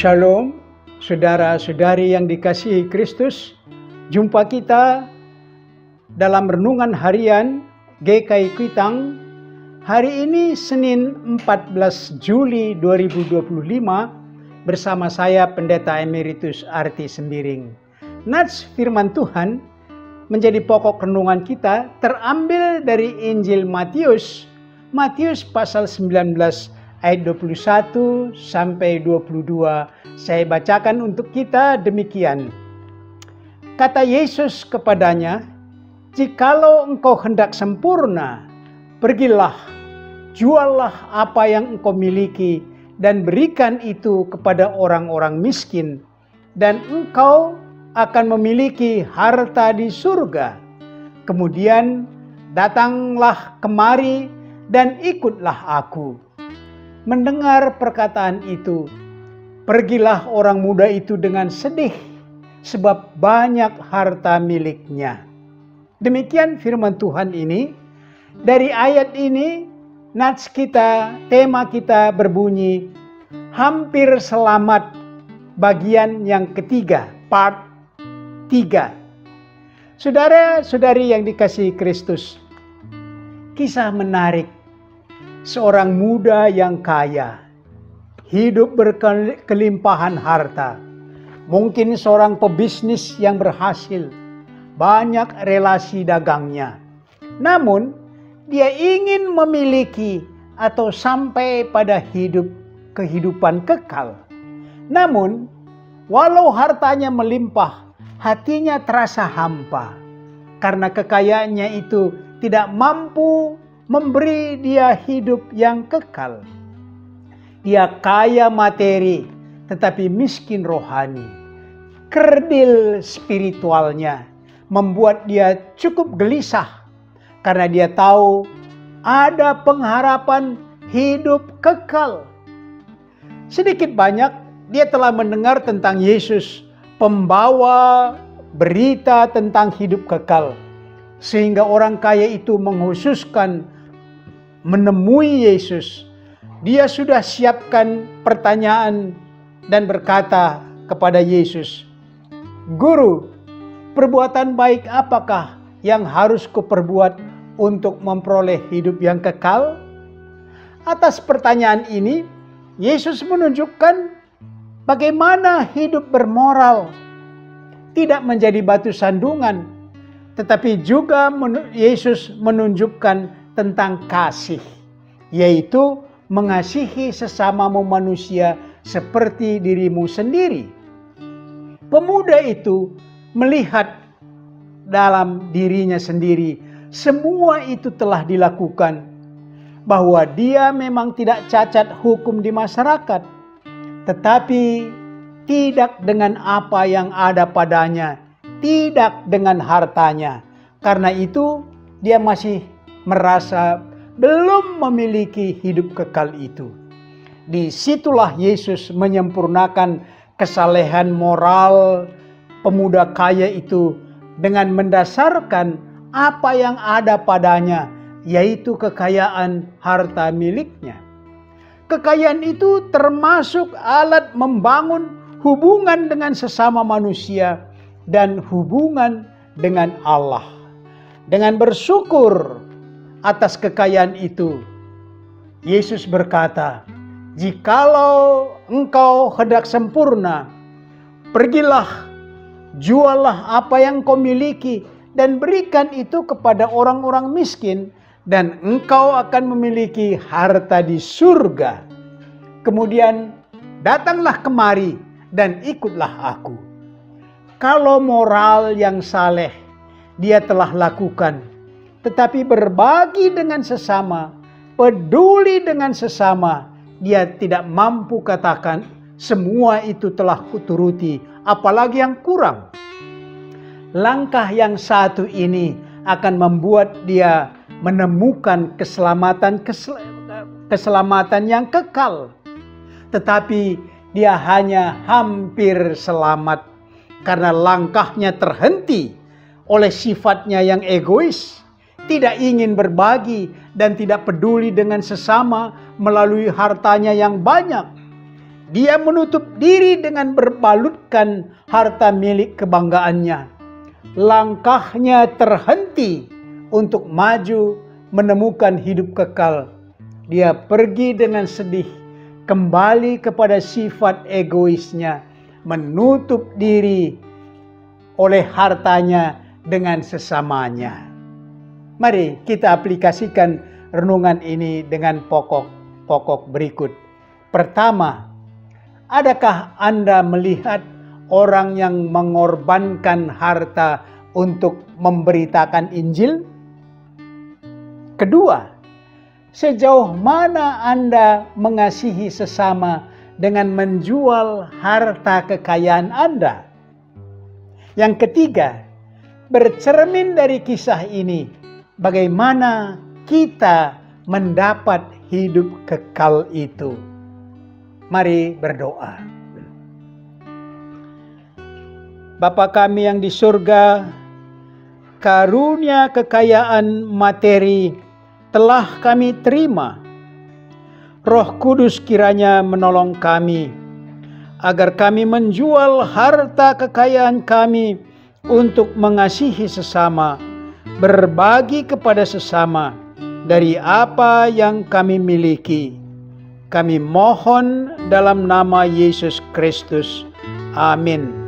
Shalom, saudara-saudari yang dikasihi Kristus. Jumpa kita dalam renungan harian GKI Kuitang. Hari ini Senin 14 Juli 2025 bersama saya Pendeta Emeritus Arti Sembiring. Nats firman Tuhan menjadi pokok renungan kita terambil dari Injil Matius pasal 19 ayat 21 sampai 22. Saya bacakan untuk kita demikian. Kata Yesus kepadanya, "Jikalau engkau hendak sempurna, pergilah, juallah apa yang engkau miliki dan berikan itu kepada orang-orang miskin, dan engkau akan memiliki harta di surga. Kemudian datanglah kemari dan ikutlah aku." Mendengar perkataan itu, pergilah orang muda itu dengan sedih, sebab banyak harta miliknya. Demikian firman Tuhan ini. Dari ayat ini, nats kita, tema kita berbunyi, hampir selamat, bagian yang ketiga, part 3. Saudara-saudari yang dikasihi Kristus, kisah menarik seorang muda yang kaya, hidup berkelimpahan harta, mungkin seorang pebisnis yang berhasil, banyak relasi dagangnya. Namun, dia ingin memiliki atau sampai pada kehidupan kekal. Namun, walau hartanya melimpah, hatinya terasa hampa karena kekayaannya itu tidak mampu memberi dia hidup yang kekal. Dia kaya materi tetapi miskin rohani. Kerdil spiritualnya membuat dia cukup gelisah karena dia tahu ada pengharapan hidup kekal. Sedikit banyak dia telah mendengar tentang Yesus, pembawa berita tentang hidup kekal, sehingga orang kaya itu menghususkan menemui Yesus. Dia sudah siapkan pertanyaan dan berkata kepada Yesus, "Guru, perbuatan baik apakah yang harus kuperbuat untuk memperoleh hidup yang kekal?" Atas pertanyaan ini, Yesus menunjukkan bagaimana hidup bermoral tidak menjadi batu sandungan, tetapi juga Yesus menunjukkan tentang kasih, yaitu mengasihi sesamamu manusia seperti dirimu sendiri. Pemuda itu melihat dalam dirinya sendiri semua itu telah dilakukan, bahwa dia memang tidak cacat hukum di masyarakat, tetapi tidak dengan apa yang ada padanya, tidak dengan hartanya. Karena itu dia masih merasa belum memiliki hidup kekal itu. Disitulah Yesus menyempurnakan kesalehan moral pemuda kaya itu dengan mendasarkan apa yang ada padanya, yaitu kekayaan harta miliknya. Kekayaan itu termasuk alat membangun hubungan dengan sesama manusia dan hubungan dengan Allah. Dengan bersyukur atas kekayaan itu, Yesus berkata, "Jikalau engkau hendak sempurna, pergilah, juallah apa yang kau miliki dan berikan itu kepada orang-orang miskin, dan engkau akan memiliki harta di surga. Kemudian datanglah kemari dan ikutlah aku." Kalau moral yang saleh dia telah lakukan, tetapi berbagi dengan sesama, peduli dengan sesama, dia tidak mampu katakan semua itu telah kuturuti, apalagi yang kurang. Langkah yang satu ini akan membuat dia menemukan keselamatan yang kekal. Tetapi dia hanya hampir selamat karena langkahnya terhenti oleh sifatnya yang egois, tidak ingin berbagi dan tidak peduli dengan sesama melalui hartanya yang banyak. Dia menutup diri dengan berbalutkan harta milik kebanggaannya. Langkahnya terhenti untuk maju menemukan hidup kekal. Dia pergi dengan sedih, kembali kepada sifat egoisnya, menutup diri oleh hartanya dengan sesamanya. Mari kita aplikasikan renungan ini dengan pokok-pokok berikut. Pertama, adakah Anda melihat orang yang mengorbankan harta untuk memberitakan Injil? Kedua, sejauh mana Anda mengasihi sesama dengan menjual harta kekayaan Anda? Yang ketiga, bercermin dari kisah ini, bagaimana kita mendapat hidup kekal itu. Mari berdoa. Bapa kami yang di surga, karunia kekayaan materi telah kami terima. Roh Kudus kiranya menolong kami, agar kami menjual harta kekayaan kami untuk mengasihi sesama, berbagi kepada sesama dari apa yang kami miliki. Kami mohon dalam nama Yesus Kristus. Amin.